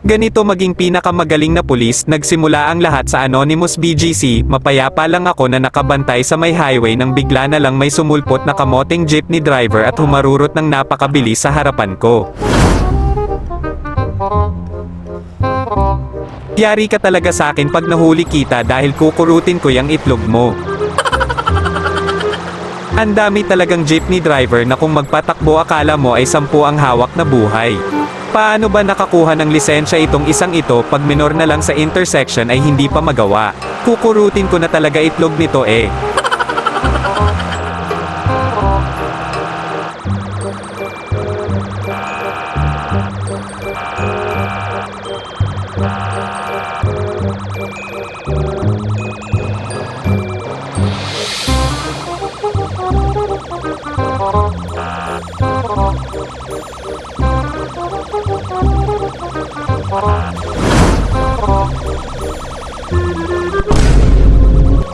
Ganito maging pinakamagaling na pulis, nagsimula ang lahat sa Anonymous BGC, mapayapa lang ako na nakabantay sa may highway nang bigla na lang may sumulpot na kamoting jeepney driver at humarurot ng napakabilis sa harapan ko. Yari ka talaga sa akin pag nahuli kita dahil kukurutin ko yung itlog mo. Ang dami talagang jeepney driver na kung magpatakbo akala mo ay 10 ang hawak na buhay. Paano ba nakakuha ng lisensya itong isang ito pag minor na lang sa intersection ay hindi pa magawa? Kukurutin ko na talaga itlog nito eh.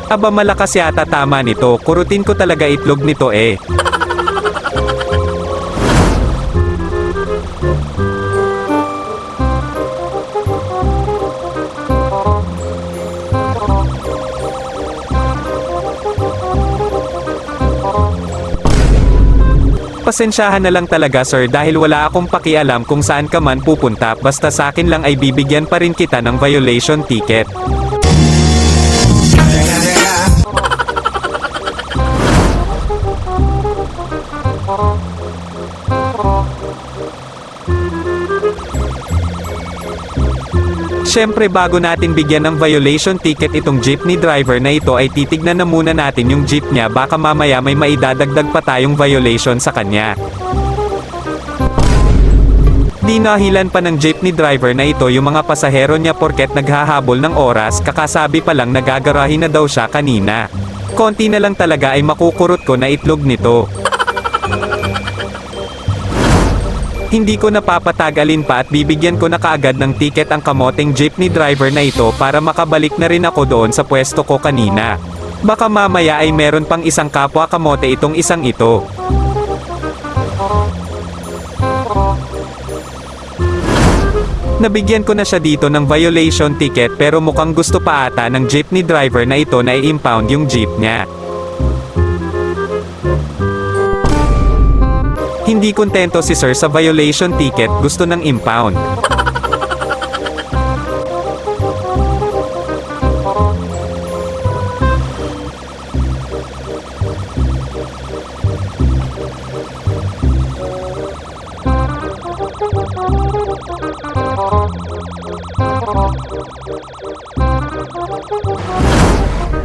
Aba malakas yata tama nito, kurutin ko talaga itlog nito eh. Pasensyahan na lang talaga sir dahil wala akong pakialam kung saan ka man pupunta, basta sa akin lang ay bibigyan pa rin kita ng violation ticket. Siyempre bago natin bigyan ng violation ticket itong jeepney driver na ito ay titignan na muna natin yung jeep niya, baka mamaya may maidadagdag pa tayong violation sa kanya. Di nahilan pa ng jeepney driver na ito yung mga pasahero niya porket naghahabol ng oras, kakasabi pa lang nagagarahin na daw siya kanina. Konti na lang talaga ay makukurot ko na itlog nito. Hindi ko napapatagalin pa at bibigyan ko na kaagad ng ticket ang kamoting jeepney driver na ito para makabalik na rin ako doon sa pwesto ko kanina. Baka mamaya ay meron pang isang kapwa kamote itong isang ito. Nabigyan ko na siya dito ng violation ticket pero mukhang gusto pa ata ng jeepney driver na ito na i-impound yung jeep niya. Hindi kontento si sir sa violation ticket, gusto ng impound.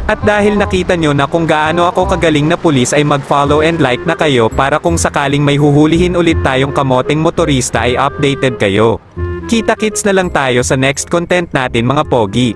At dahil nakita nyo na kung gaano ako kagaling na pulis ay mag-follow and like na kayo para kung sakaling may huhulihin ulit tayong kamoting motorista ay updated kayo. Kita-kits na lang tayo sa next content natin mga pogi.